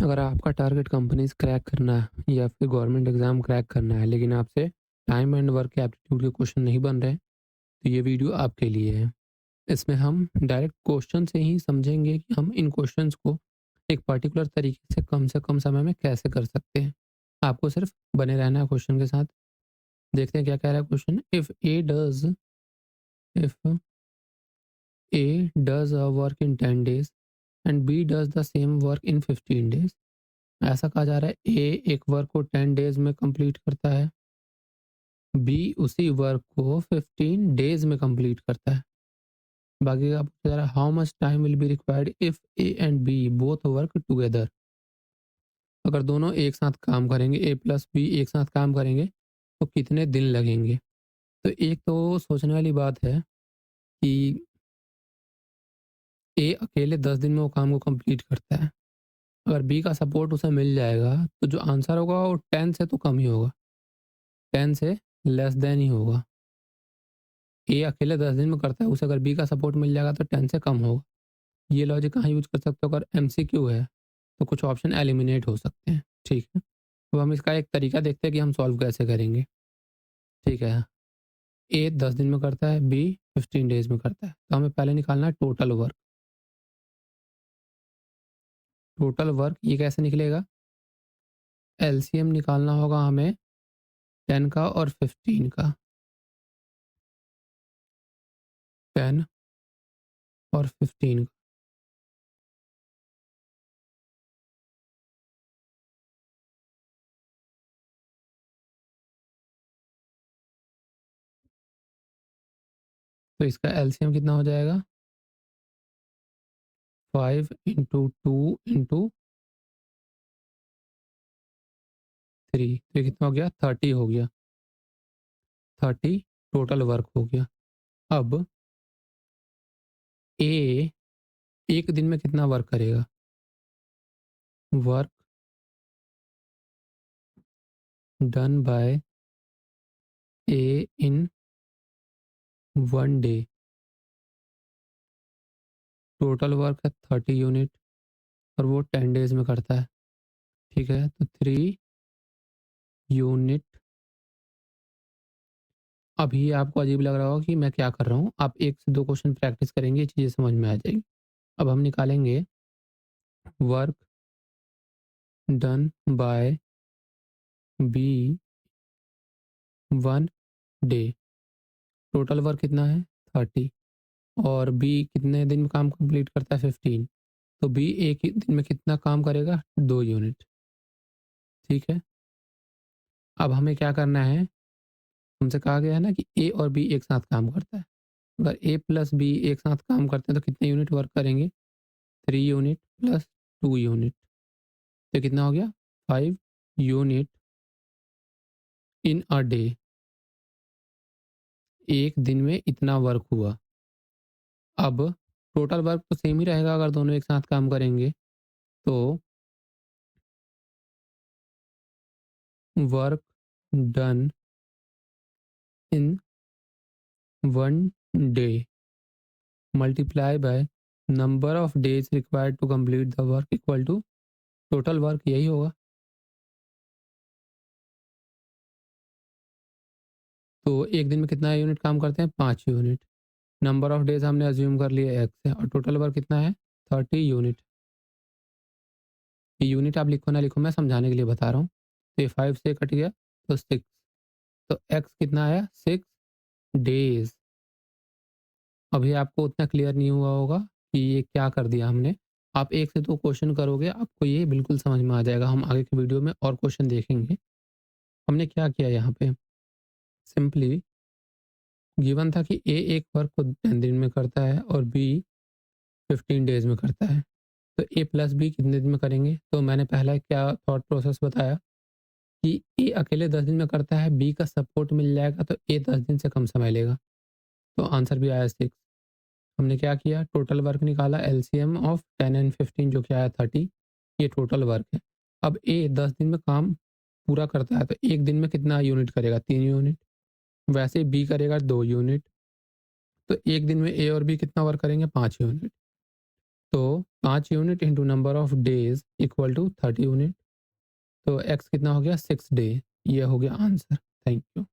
अगर आपका target companies crack करना है या फिर गवर्नमेंट एग्ज़ाम क्रैक करना है, लेकिन आपसे टाइम एंड वर्क एप्टीट्यूड के क्वेश्चन नहीं बन रहे, तो ये वीडियो आपके लिए है। इसमें हम डायरेक्ट क्वेश्चन से ही समझेंगे कि हम इन क्वेश्चंस को एक पर्टिकुलर तरीके से कम समय में कैसे कर सकते हैं। आपको सिर्फ बने रहना है क्वेश्चन के साथ। देखते हैं क्या कह रहा है question. If A does a work in 10 days and B does the same work in 15 days. ऐसा कहा जा रहा है ए एक वर्क को 10 डेज में कंप्लीट करता है, बी उसी वर्क को 15 डेज में कंप्लीट करता है। बाकी का पूछा जा रहा है how much time will be required if A and B both work together. अगर दोनों एक साथ काम करेंगे, ए प्लस बी एक साथ काम करेंगे, तो कितने दिन लगेंगे। तो एक तो सोचने वाली बात है कि ए अकेले 10 दिन में वो काम को कंप्लीट करता है। अगर बी का सपोर्ट उसे मिल जाएगा तो जो आंसर होगा वो 10 से तो कम ही होगा, 10 से लेस देन ही होगा। ए अकेले 10 दिन में करता है, उसे अगर बी का सपोर्ट मिल जाएगा तो 10 से कम होगा। ये लॉजिक कहाँ यूज़ कर सकते हो, अगर एमसीक्यू है तो कुछ ऑप्शन एलिमिनेट हो सकते हैं। ठीक है, तो हम इसका एक तरीका देखते हैं कि हम सॉल्व कैसे करेंगे। ठीक है, ए 10 दिन में करता है, बी 15 डेज में करता है, तो हमें पहले निकालना है टोटल वर्क। टोटल वर्क ये कैसे निकलेगा, एलसीएम निकालना होगा हमें 10 का और 15 का। 10 और 15 का, तो इसका एलसीएम कितना हो जाएगा, 5 इंटू 2 इंटू 3, तो ये कितना हो गया, 30 हो गया। 30 टोटल वर्क हो गया। अब ए एक दिन में कितना वर्क करेगा, वर्क डन बाय ए इन 1 डे। टोटल वर्क है 30 यूनिट और वो 10 डेज में करता है। ठीक है, तो 3 यूनिट। अभी आपको अजीब लग रहा होगा कि मैं क्या कर रहा हूँ, आप एक से दो क्वेश्चन प्रैक्टिस करेंगे, ये चीज़ें समझ में आ जाएगी। अब हम निकालेंगे work done by B 1 day. Total work कितना है, 30, और बी कितने दिन में काम कंप्लीट करता है, 15। तो बी एक ही दिन में कितना काम करेगा, 2 यूनिट। ठीक है, अब हमें क्या करना है, हमसे कहा गया है ना कि ए और बी एक साथ काम करता है। अगर ए प्लस बी एक साथ काम करते हैं तो कितने यूनिट वर्क करेंगे, 3 यूनिट प्लस 2 यूनिट, तो कितना हो गया, 5 यूनिट इन अ डे। एक दिन में इतना वर्क हुआ। अब टोटल वर्क तो सेम ही रहेगा अगर दोनों एक साथ काम करेंगे, तो work done in 1 day multiply by number of days required to complete the work equal to total work, यही होगा। तो एक दिन में कितना यूनिट काम करते हैं, 5 यूनिट। नंबर ऑफ डेज हमने अज्यूम कर लिए एक्स है, और टोटल वर्क कितना है, 30 यूनिट। ये यूनिट आप लिखो ना लिखो, मैं समझाने के लिए बता रहा हूँ। तो ये 5 से कट गया तो 6, तो एक्स कितना आया, 6 डेज। अभी आपको उतना क्लियर नहीं हुआ होगा कि ये क्या कर दिया हमने। आप एक से दो क्वेश्चन करोगे, आपको ये बिल्कुल समझ में आ जाएगा। हम आगे की वीडियो में और क्वेश्चन देखेंगे। हमने क्या किया यहाँ पे, सिंपली गिवन था कि ए एक वर्क को 10 दिन में करता है और बी 15 डेज में करता है, तो ए प्लस बी कितने दिन में करेंगे। तो मैंने पहला क्या थॉट प्रोसेस बताया कि ए अकेले 10 दिन में करता है, बी का सपोर्ट मिल जाएगा तो ए 10 दिन से कम समय लेगा, तो आंसर भी आया 6। हमने क्या किया, टोटल वर्क निकाला, एलसीएम ऑफ 10 एंड 15 जो कि आया 30, ये टोटल वर्क है। अब ए 10 दिन में काम पूरा करता है तो एक दिन में कितना यूनिट करेगा, 3 यूनिट। वैसे बी करेगा 2 यूनिट, तो एक दिन में ए और बी कितना वर्क करेंगे, 5 यूनिट। तो 5 unit into number of days equal to 30 unit. तो x कितना हो गया 6 डे। ये हो गया आंसर। Thank you.